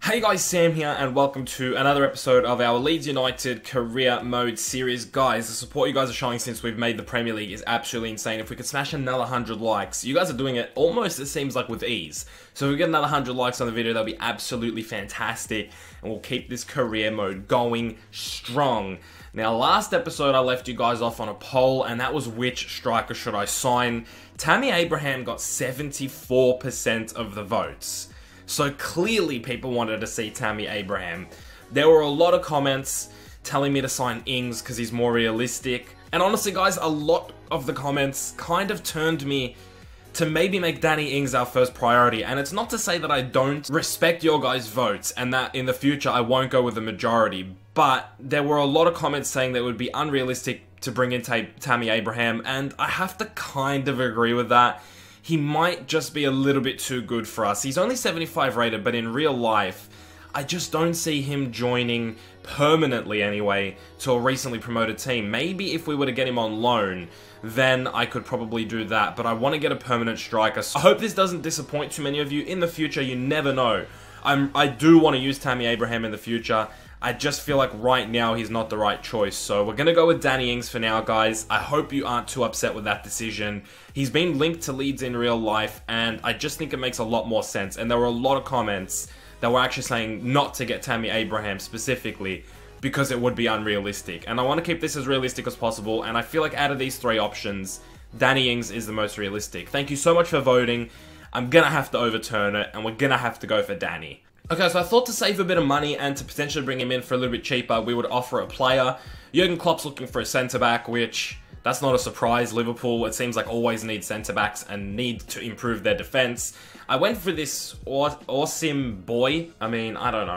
Hey guys, Sam here, and welcome to another episode of our Leeds United Career Mode series. Guys, the support you guys are showing since we've made the Premier League is absolutely insane. If we could smash another 100 likes, you guys are doing it almost, it seems like, with ease. So if we get another 100 likes on the video, that'll be absolutely fantastic, and we'll keep this career mode going strong. Now, last episode I left you guys off on a poll, and that was which striker should I sign. Tammy Abraham got 74% of the votes. So clearly people wanted to see Tammy Abraham. There were a lot of comments telling me to sign Ings because he's more realistic. And honestly guys, a lot of the comments kind of turned me to maybe make Danny Ings our first priority. And it's not to say that I don't respect your guys' votes and that in the future I won't go with the majority. But there were a lot of comments saying that it would be unrealistic to bring in Tammy Abraham. And I have to kind of agree with that. He might just be a little bit too good for us. He's only 75 rated, but in real life, I just don't see him joining permanently anyway to a recently promoted team. Maybe if we were to get him on loan, then I could probably do that, but I want to get a permanent striker. So I hope this doesn't disappoint too many of you. In the future, you never know. I do want to use Tammy Abraham in the future. I just feel like right now he's not the right choice. So we're going to go with Danny Ings for now, guys. I hope you aren't too upset with that decision. He's been linked to Leeds in real life, and I just think it makes a lot more sense. And there were a lot of comments that were actually saying not to get Tammy Abraham specifically because it would be unrealistic. And I want to keep this as realistic as possible, and I feel like out of these three options, Danny Ings is the most realistic. Thank you so much for voting. I'm going to have to overturn it, and we're going to have to go for Danny. Okay, so I thought to save a bit of money and to potentially bring him in for a little bit cheaper, we would offer a player. Jurgen Klopp's looking for a centre-back, which, that's not a surprise. Liverpool, it seems like, always need centre-backs and need to improve their defence. I went for this Awesome Boy. I mean, I don't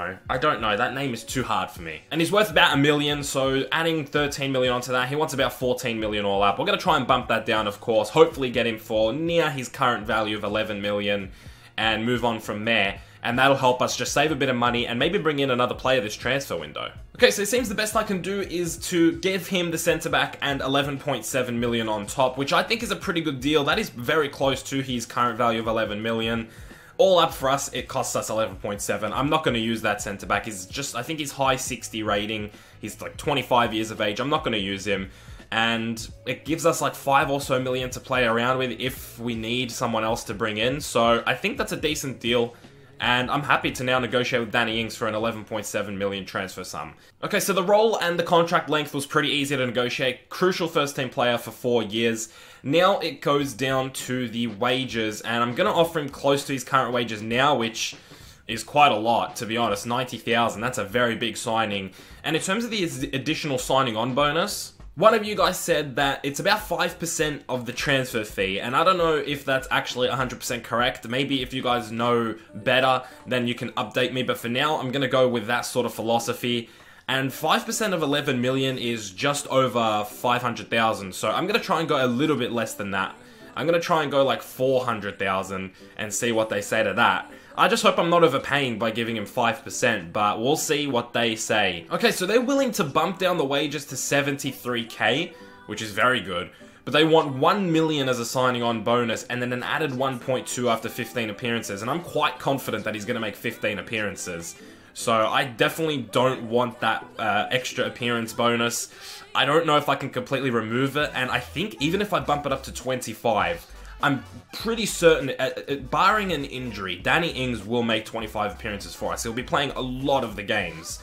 know. That name is too hard for me. And he's worth about $1 million, so adding 13 million onto that, he wants about 14 million all up. We're going to try and bump that down, of course. Hopefully get him for near his current value of 11 million and move on from there. And that'll help us just save a bit of money and maybe bring in another player this transfer window. Okay, so it seems the best I can do is to give him the centre-back and 11.7 million on top, which I think is a pretty good deal. That is very close to his current value of 11 million. All up for us, it costs us 11.7. I'm not going to use that centre-back. He's just, I think he's high 60 rating. He's like 25 years of age. I'm not going to use him. And it gives us like 5 or so million to play around with if we need someone else to bring in. So I think that's a decent deal. And I'm happy to now negotiate with Danny Ings for an 11.7 million transfer sum. Okay, so the role and the contract length was pretty easy to negotiate. Crucial first-team player for 4 years. Now it goes down to the wages, and I'm going to offer him close to his current wages now, which is quite a lot, to be honest. 90,000, that's a very big signing. And in terms of the additional signing-on bonus, one of you guys said that it's about 5% of the transfer fee, and I don't know if that's actually 100% correct. Maybe if you guys know better, then you can update me, but for now, I'm going to go with that sort of philosophy. And 5% of 11 million is just over 500,000, so I'm going to try and go a little bit less than that. I'm going to try and go like 400,000 and see what they say to that. I just hope I'm not overpaying by giving him 5%, but we'll see what they say. Okay, so they're willing to bump down the wages to 73k, which is very good, but they want 1 million as a signing on bonus and then an added 1.2 after 15 appearances, and I'm quite confident that he's going to make 15 appearances. So I definitely don't want that extra appearance bonus. I don't know if I can completely remove it, and I think even if I bump it up to 25, I'm pretty certain, barring an injury, Danny Ings will make 25 appearances for us. He'll be playing a lot of the games.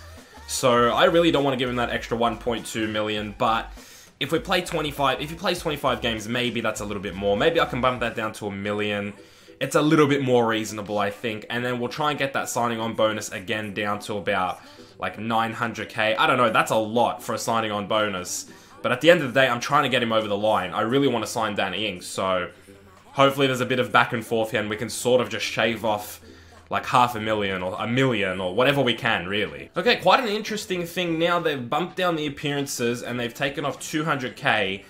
So I really don't want to give him that extra 1.2 million, but if he plays 25 games, maybe that's a little bit more. Maybe I can bump that down to $1 million. It's a little bit more reasonable, I think. And then we'll try and get that signing on bonus again down to about like 900k. I don't know, that's a lot for a signing on bonus. But at the end of the day, I'm trying to get him over the line. I really want to sign Danny Ings, so hopefully there's a bit of back and forth here and we can sort of just shave off like 500,000 or $1 million or whatever we can, really. Okay, quite an interesting thing now. They've bumped down the appearances and they've taken off 200k,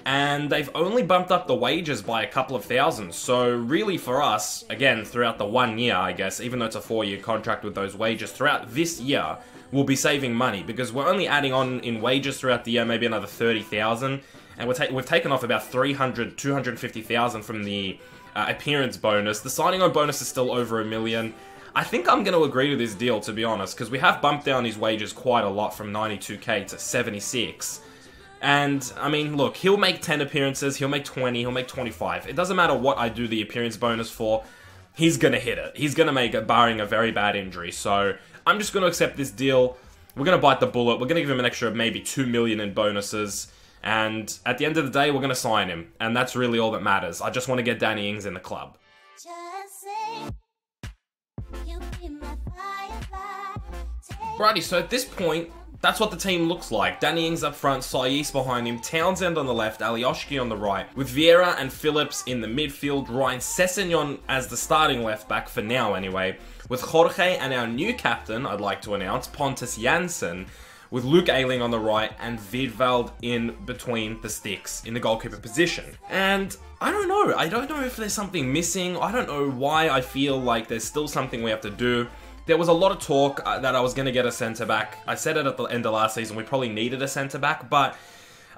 and they've only bumped up the wages by a couple of thousand. So really for us, again, throughout the 1 year, I guess, even though it's a 4-year contract with those wages, throughout this year, we'll be saving money because we're only adding on in wages throughout the year, maybe another 30,000. And we've taken off about 250,000 from the appearance bonus. The signing on bonus is still over $1 million. I think I'm going to agree to this deal, to be honest, because we have bumped down his wages quite a lot from 92k to 76. And, I mean, look, he'll make 10 appearances, he'll make 20, he'll make 25. It doesn't matter what I do the appearance bonus for, he's going to hit it. He's going to make it, barring a very bad injury. So, I'm just going to accept this deal. We're going to bite the bullet. We're going to give him an extra maybe 2 million in bonuses. And at the end of the day, we're going to sign him. And that's really all that matters. I just want to get Danny Ings in the club. Righty, so at this point, that's what the team looks like. Danny Ings up front, Sayis behind him, Townsend on the left, Alioski on the right, with Vieira and Phillips in the midfield, Ryan Sessegnon as the starting left back for now anyway, with Jorge and our new captain, I'd like to announce, Pontus Jansson, with Luke Ayling on the right and Vidvald in between the sticks in the goalkeeper position. And I don't know if there's something missing. I don't know why I feel like there's still something we have to do. There was a lot of talk that I was going to get a centre-back. I said it at the end of last season, we probably needed a centre-back, but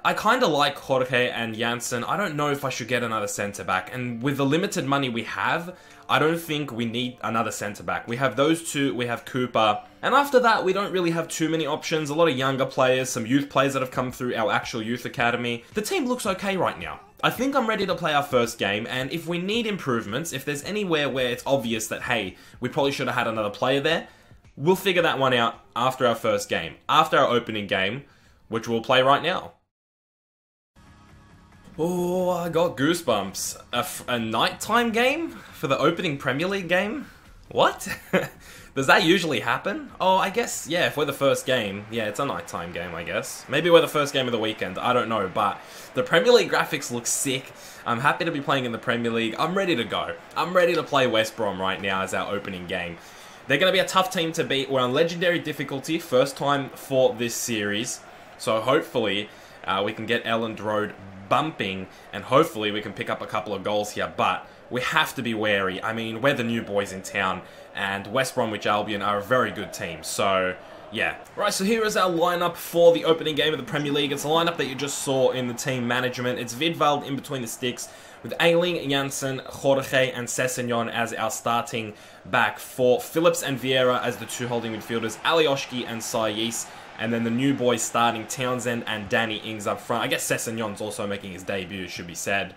I kind of like Jorge and Janssen. I don't know if I should get another centre-back, and with the limited money we have, I don't think we need another centre-back. We have those two, we have Cooper, and after that, we don't really have too many options. A lot of younger players, some youth players that have come through our actual youth academy. The team looks okay right now. I think I'm ready to play our first game, and if we need improvements, if there's anywhere where it's obvious that, hey, we probably should have had another player there, we'll figure that one out after our first game, after our opening game, which we'll play right now. Oh, I got goosebumps. A nighttime game for the opening Premier League game? What? Does that usually happen? Oh, I guess, yeah, if we're the first game, yeah, it's a nighttime game, I guess. Maybe we're the first game of the weekend, I don't know, but the Premier League graphics look sick. I'm happy to be playing in the Premier League. I'm ready to go. I'm ready to play West Brom right now as our opening game. They're going to be a tough team to beat. We're on legendary difficulty, first time for this series. So hopefully we can get Elland Road bumping, and hopefully we can pick up a couple of goals here, but we have to be wary. I mean, we're the new boys in town, and West Bromwich Albion are a very good team, so yeah. Right, so here is our lineup for the opening game of the Premier League. It's a lineup that you just saw in the team management. It's Vidvald in between the sticks, with Ayling, Janssen, Jorge, and Sessegnon as our starting back for Phillips and Vieira as the two holding midfielders, Alioski and Sayis, and then the new boys starting Townsend and Danny Ings up front. I guess Sessegnon's also making his debut, should be said.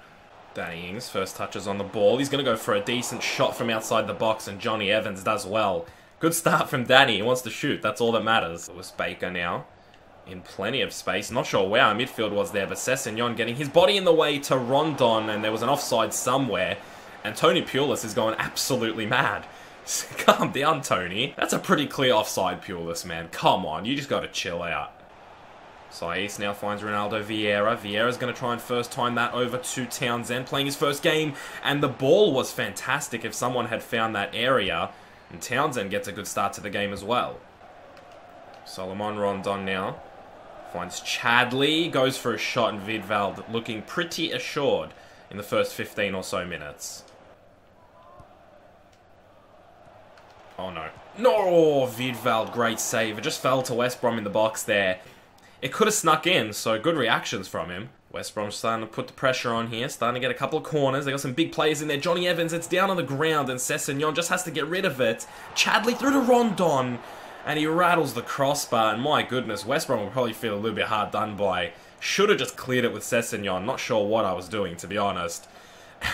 Danny Ings, first touches on the ball. He's going to go for a decent shot from outside the box, and Johnny Evans does well. Good start from Danny. He wants to shoot. That's all that matters. Lewis Baker now in plenty of space. Not sure where our midfield was there, but Sessegnon getting his body in the way to Rondon, and there was an offside somewhere. And Tony Pulis is going absolutely mad. Calm down, Tony. That's a pretty clear offside, Pulis, man. Come on, you just got to chill out. Sayis now finds Ronaldo Vieira. Vieira's going to try and first time that over to Townsend, playing his first game, and the ball was fantastic if someone had found that area, and Townsend gets a good start to the game as well. Solomon Rondon now finds Chadley, goes for a shot, and Vidvald looking pretty assured in the first 15 or so minutes. Oh no. No, Vidvald, great save. It just fell to West Brom in the box there. It could have snuck in, so good reactions from him. West Brom's starting to put the pressure on here, starting to get a couple of corners. They got some big players in there. Johnny Evans, it's down on the ground, and Sessegnon just has to get rid of it. Chadley through to Rondon, and he rattles the crossbar, and my goodness, West Brom will probably feel a little bit hard done by. Should have just cleared it with Sessegnon. Not sure what I was doing, to be honest.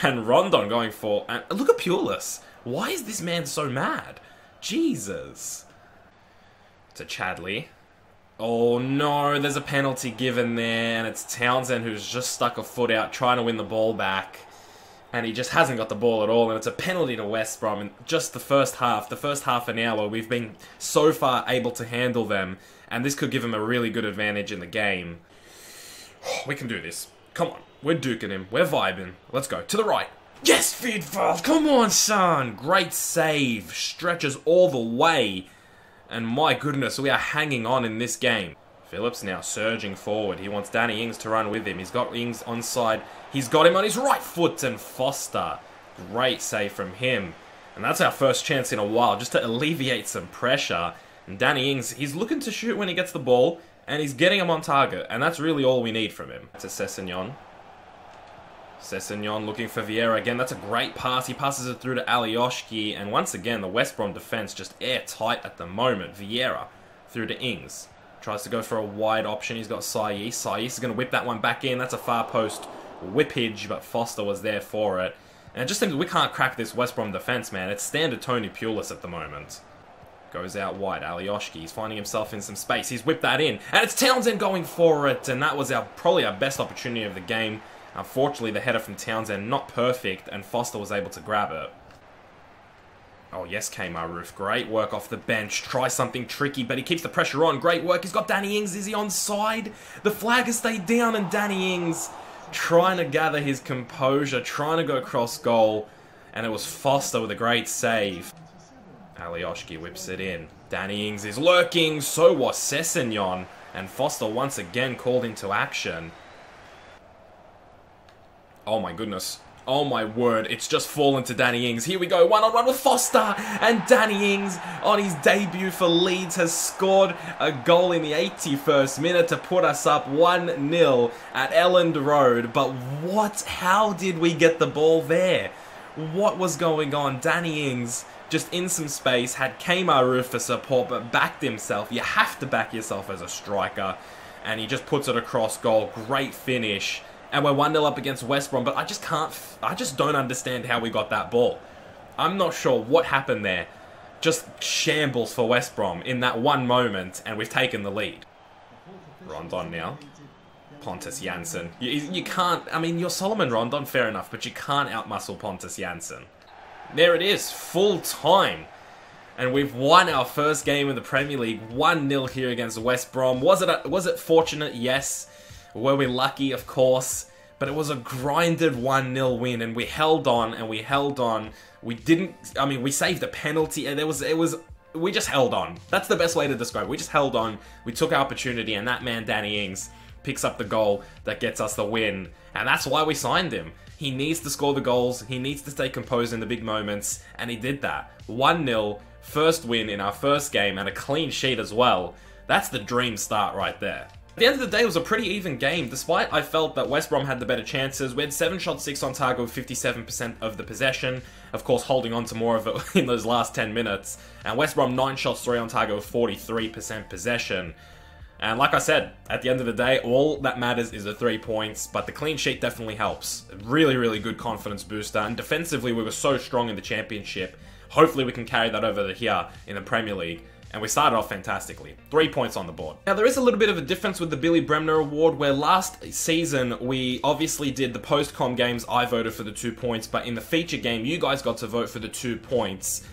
And Rondon going for... And look at Pulis. Why is this man so mad? Jesus. To Chadley. Oh no, there's a penalty given there, and it's Townsend who's just stuck a foot out trying to win the ball back. And he just hasn't got the ball at all, and it's a penalty to West Brom in just the first half an hour, we've been so far able to handle them, and this could give them a really good advantage in the game. We can do this. Come on, we're duking him, we're vibing. Let's go, to the right. Yes, Vidvald, come on, son! Great save, stretches all the way. And my goodness, we are hanging on in this game. Phillips now surging forward. He wants Danny Ings to run with him. He's got Ings onside. He's got him on his right foot, and Foster. Great save from him. And that's our first chance in a while, just to alleviate some pressure. And Danny Ings, he's looking to shoot when he gets the ball, and he's getting him on target. And that's really all we need from him. To Sessegnon. Sessegnon looking for Vieira again. That's a great pass. He passes it through to Alioski. And once again, the West Brom defense just airtight at the moment. Vieira through to Ings. Tries to go for a wide option. He's got Saiz. Saiz is going to whip that one back in. That's a far post whippage, but Foster was there for it. And it just seems we can't crack this West Brom defense, man. It's standard Tony Pulis at the moment. Goes out wide. Alioski, he's finding himself in some space. He's whipped that in. And it's Townsend going for it. And that was probably our best opportunity of the game. Unfortunately, the header from Townsend, not perfect. And Foster was able to grab it. Oh, yes, Kmart Roof. Great work off the bench. Try something tricky, but he keeps the pressure on. Great work. He's got Danny Ings. Is he onside? The flag has stayed down, and Danny Ings trying to gather his composure, trying to go across goal. And it was Foster with a great save. Alioski whips it in. Danny Ings is lurking. So was Sessegnon. And Foster once again called into action. Oh, my goodness. Oh my word, it's just fallen to Danny Ings. Here we go, one-on-one with Foster. And Danny Ings, on his debut for Leeds, has scored a goal in the 81st minute to put us up 1-0 at Elland Road. But how did we get the ball there? What was going on? Danny Ings, just in some space, had Kmart Roof for support, but backed himself. You have to back yourself as a striker. And he just puts it across goal. Great finish. And we're 1-0 up against West Brom, but I just don't understand how we got that ball. I'm not sure what happened there. Just shambles for West Brom in that one moment, and we've taken the lead. Rondon now. Pontus Jansson. You can't, I mean, you're Solomon Rondon, fair enough, but you can't outmuscle Pontus Jansson. There it is, full time. And we've won our first game in the Premier League, 1-0 here against West Brom. Was it fortunate? Yes. Were we lucky? Of course. But it was a grinded 1-0 win, and we held on, and we held on. We saved a penalty, and we just held on. That's the best way to describe it. We just held on. We took our opportunity, and that man, Danny Ings, picks up the goal that gets us the win. And that's why we signed him. He needs to score the goals. He needs to stay composed in the big moments, and he did that. 1-0, first win in our first game, and a clean sheet as well. That's the dream start right there. At the end of the day, it was a pretty even game. Despite I felt that West Brom had the better chances, we had 7 shots, 6 on target with 57% of the possession. Of course, holding on to more of it in those last 10 minutes. And West Brom, 9 shots, 3 on target with 43% possession. And like I said, at the end of the day, all that matters is the 3 points, but the clean sheet definitely helps. Really, really good confidence booster. And defensively, we were so strong in the Championship. Hopefully we can carry that over to here in the Premier League. And we started off fantastically. 3 points on the board. Now, there is a little bit of a difference with the Billy Bremner Award, where last season, we obviously did the post-com games, I voted for the 2 points, but in the feature game, you guys got to vote for the 2 points.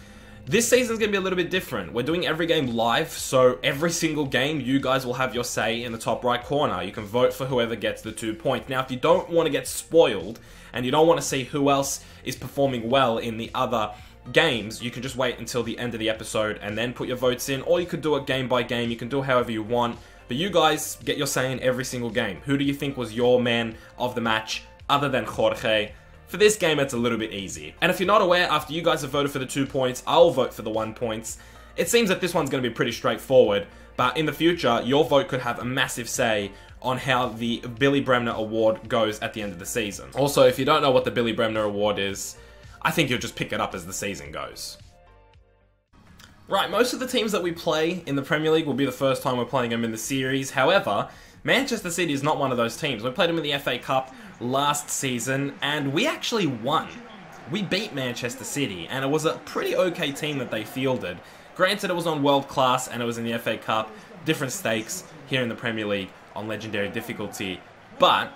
This season's going to be a little bit different. We're doing every game live, so every single game, you guys will have your say in the top right corner. You can vote for whoever gets the 2 points. Now, if you don't want to get spoiled, and you don't want to see who else is performing well in the other games, you can just wait until the end of the episode and then put your votes in, or you could do it game by game. You can do it however you want, but you guys get your say in every single game. Who do you think was your man of the match other than Jorge? For this game, it's a little bit easy. And if you're not aware, after you guys have voted for the 2 points, I'll vote for the 1 points. It seems that this one's going to be pretty straightforward, but in the future, your vote could have a massive say on how the Billy Bremner Award goes at the end of the season. Also, if you don't know what the Billy Bremner Award is, I think you'll just pick it up as the season goes. Right, most of the teams that we play in the Premier League will be the first time we're playing them in the series. However, Manchester City is not one of those teams. We played them in the FA Cup last season, and we actually won. We beat Manchester City, and it was a pretty okay team that they fielded. Granted, it was on world class, and it was in the FA Cup. Different stakes here in the Premier League on legendary difficulty. But,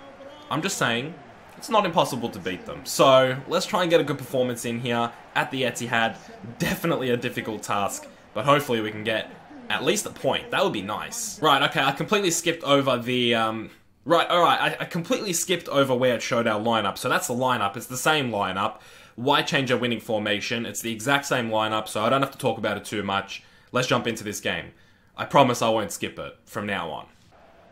I'm just saying, it's not impossible to beat them. So, let's try and get a good performance in here at the Etihad. Definitely a difficult task, but hopefully we can get at least a point. That would be nice. Right, okay, I completely skipped over the, I completely skipped over where it showed our lineup. So that's the lineup. It's the same lineup. Why change our winning formation? It's the exact same lineup, so I don't have to talk about it too much. Let's jump into this game. I promise I won't skip it from now on.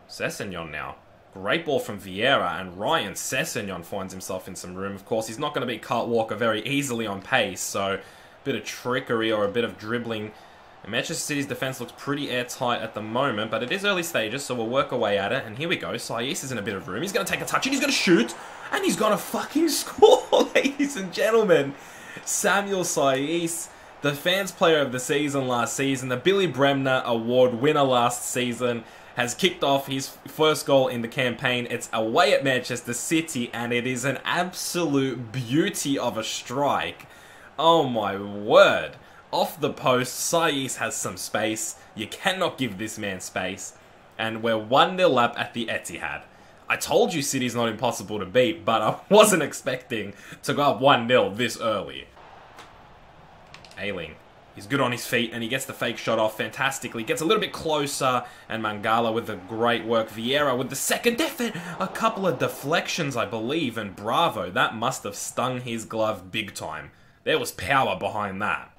Sessegnon now. Great ball from Vieira, and Ryan Sessegnon finds himself in some room. Of course, he's not going to beat Kurt Walker very easily on pace, so a bit of trickery or a bit of dribbling. And Manchester City's defense looks pretty airtight at the moment, but it is early stages, so we'll work our way at it. And here we go. Saiz is in a bit of room. He's going to take a touch, and he's going to shoot. And he's gonna fucking score, ladies and gentlemen. Samuel Saiz, the Fans Player of the Season last season, the Billy Bremner Award winner last season, has kicked off his first goal in the campaign. It's away at Manchester City, and it is an absolute beauty of a strike. Oh my word. Off the post, Saiz has some space. You cannot give this man space. And we're 1-0 up at the Etihad. I told you City's not impossible to beat, but I wasn't expecting to go up 1-0 this early. Ayling. He's good on his feet, and he gets the fake shot off fantastically. Gets a little bit closer, and Mangala with the great work. Vieira with the second defense. A couple of deflections, I believe, and bravo. That must have stung his glove big time. There was power behind that.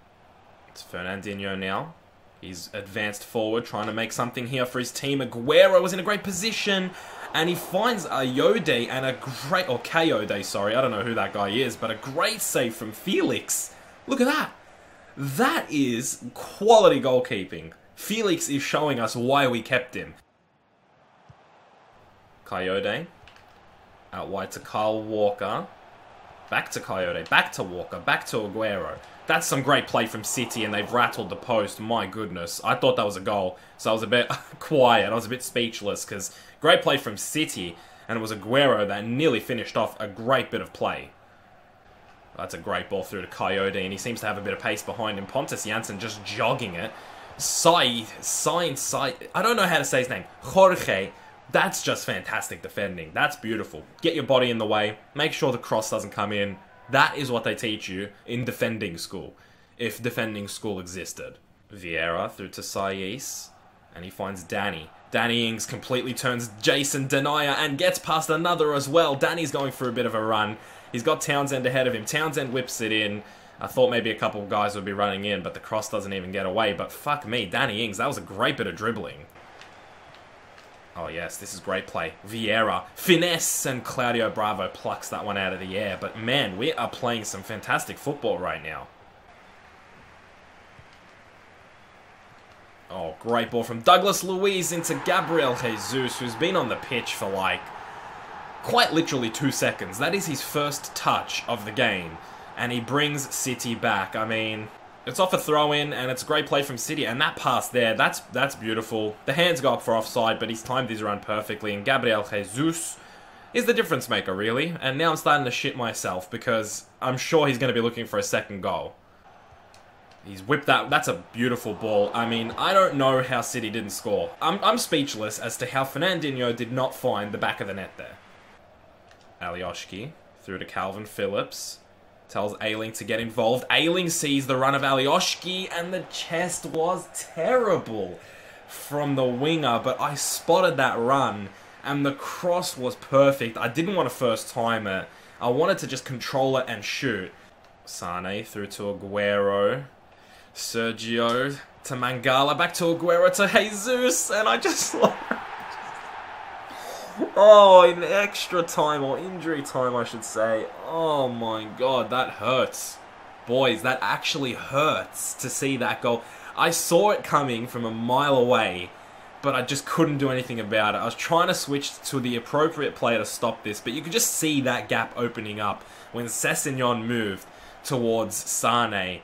It's Fernandinho now. He's advanced forward, trying to make something here for his team. Aguero was in a great position, and he finds Ayode and a great... or Kayode, sorry. I don't know who that guy is, but a great save from Felix. Look at that. That is quality goalkeeping. Felix is showing us why we kept him. Coyote. Out wide to Kyle Walker. Back to Coyote. Back to Walker. Back to Aguero. That's some great play from City, and they've rattled the post. My goodness. I thought that was a goal, so I was a bit quiet. I was a bit speechless, because great play from City, and it was Aguero that nearly finished off a great bit of play. That's a great ball through to Coyote, and he seems to have a bit of pace behind him. Pontus Janssen just jogging it. I don't know how to say his name. Jorge. That's just fantastic defending. That's beautiful. Get your body in the way. Make sure the cross doesn't come in. That is what they teach you in defending school, if defending school existed. Vieira through to Saiz, and he finds Danny. Danny Ings completely turns Jason Denayer and gets past another as well. Danny's going for a bit of a run. He's got Townsend ahead of him. Townsend whips it in. I thought maybe a couple of guys would be running in, but the cross doesn't even get away. But fuck me, Danny Ings, that was a great bit of dribbling. Oh yes, this is great play. Vieira, finesse, and Claudio Bravo plucks that one out of the air. But man, we are playing some fantastic football right now. Oh, great ball from Douglas Luiz into Gabriel Jesus, who's been on the pitch for like quite literally 2 seconds. That is his first touch of the game, and he brings City back. I mean, it's off a throw-in, and it's a great play from City, and that pass there, that's beautiful. The hands go up for offside, but he's timed his run perfectly, and Gabriel Jesus is the difference maker, really. And now I'm starting to shit myself, because I'm sure he's going to be looking for a second goal. He's whipped that. That's a beautiful ball. I mean, I don't know how City didn't score. I'm speechless as to how Fernandinho did not find the back of the net there. Alioski through to Calvin Phillips. Tells Ayling to get involved. Ayling sees the run of Alioski, and the chest was terrible from the winger, but I spotted that run, and the cross was perfect. I didn't want to first time it. I wanted to just control it and shoot. Sane through to Aguero. Sergio to Mangala. Back to Aguero to Jesus, and I just... Oh, in extra time, or injury time, I should say. Oh my god, that hurts. Boys, that actually hurts to see that goal. I saw it coming from a mile away, but I just couldn't do anything about it. I was trying to switch to the appropriate player to stop this, but you could just see that gap opening up when Sessegnon moved towards Sane.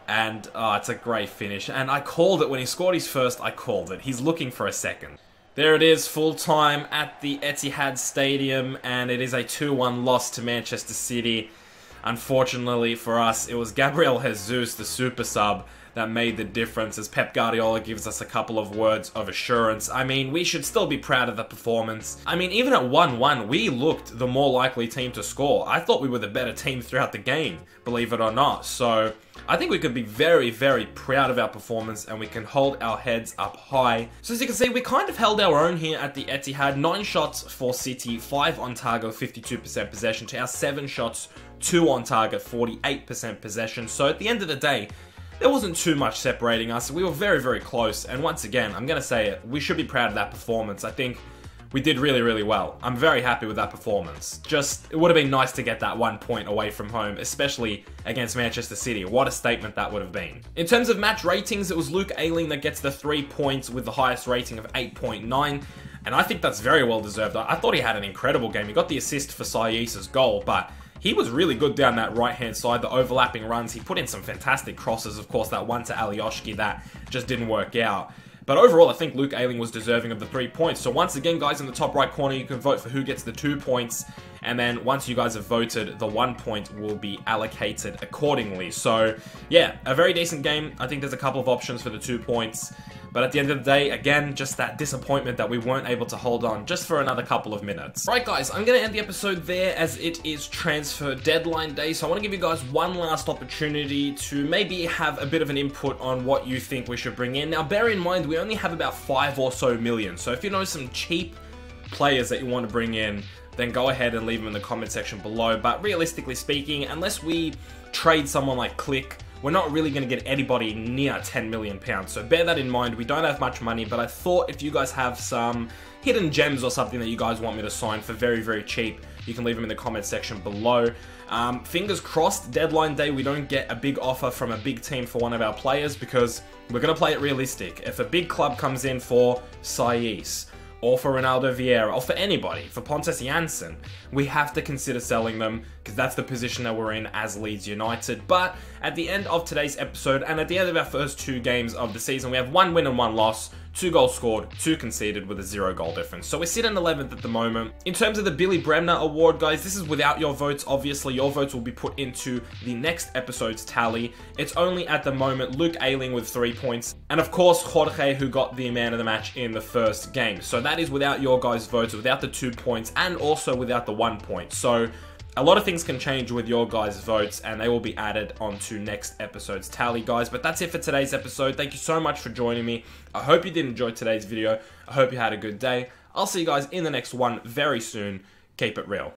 And, oh, it's a great finish. And I called it when he scored his first, I called it. He's looking for a second. There it is, full time at the Etihad Stadium, and it is a 2-1 loss to Manchester City. Unfortunately for us, it was Gabriel Jesus, the super sub, that made the difference, as Pep Guardiola gives us a couple of words of assurance. I mean, we should still be proud of the performance. I mean, even at 1-1, we looked the more likely team to score. I thought we were the better team throughout the game, believe it or not. So I think we could be very, very proud of our performance, and we can hold our heads up high. So as you can see, we kind of held our own here at the Etihad. 9 shots for City, 5 on target, 52% possession, to our 7 shots, 2 on target, 48% possession. So at the end of the day, there wasn't too much separating us. We were very, very close. And once again, I'm going to say it, we should be proud of that performance. I think we did really, really well. I'm very happy with that performance. Just, it would have been nice to get that 1 point away from home, especially against Manchester City. What a statement that would have been. In terms of match ratings, it was Luke Ayling that gets the 3 points with the highest rating of 8.9. And I think that's very well deserved. I thought he had an incredible game. He got the assist for Saïs's goal, but he was really good down that right-hand side, the overlapping runs. He put in some fantastic crosses. Of course, that one to Alioski that just didn't work out. But overall, I think Luke Ayling was deserving of the 3 points. So once again, guys, in the top right corner, you can vote for who gets the 2 points. And then once you guys have voted, the 1 point will be allocated accordingly. So yeah, a very decent game. I think there's a couple of options for the 2 points. But at the end of the day, again, just that disappointment that we weren't able to hold on just for another couple of minutes. Right, guys, I'm going to end the episode there as it is transfer deadline day. So I want to give you guys one last opportunity to maybe have a bit of an input on what you think we should bring in. Now, bear in mind, we only have about 5 or so million. So if you know some cheap players that you want to bring in, then go ahead and leave them in the comment section below. But realistically speaking, unless we trade someone like Click, we're not really going to get anybody near £10 million. So bear that in mind. We don't have much money, but I thought if you guys have some hidden gems or something that you guys want me to sign for very, very cheap, you can leave them in the comment section below. Fingers crossed, deadline day, we don't get a big offer from a big team for one of our players, because we're going to play it realistic. If a big club comes in for Saïs, or for Ronaldo Vieira, or for anybody, for Pontus Jansson, we have to consider selling them, because that's the position that we're in as Leeds United. But at the end of today's episode, and at the end of our first 2 games of the season, we have 1 win and 1 loss, 2 goals scored, 2 conceded with a 0 goal difference. So we're sitting 11th at the moment. In terms of the Billy Bremner Award, guys, this is without your votes. Obviously, your votes will be put into the next episode's tally. It's only at the moment Luke Ayling with 3 points, and of course Jorge, who got the man of the match in the first game. So that is without your guys' votes, without the 2 points, and also without the 1 point. So a lot of things can change with your guys' votes, and they will be added onto next episode's tally, guys. But that's it for today's episode. Thank you so much for joining me. I hope you did enjoy today's video. I hope you had a good day. I'll see you guys in the next one very soon. Keep it real.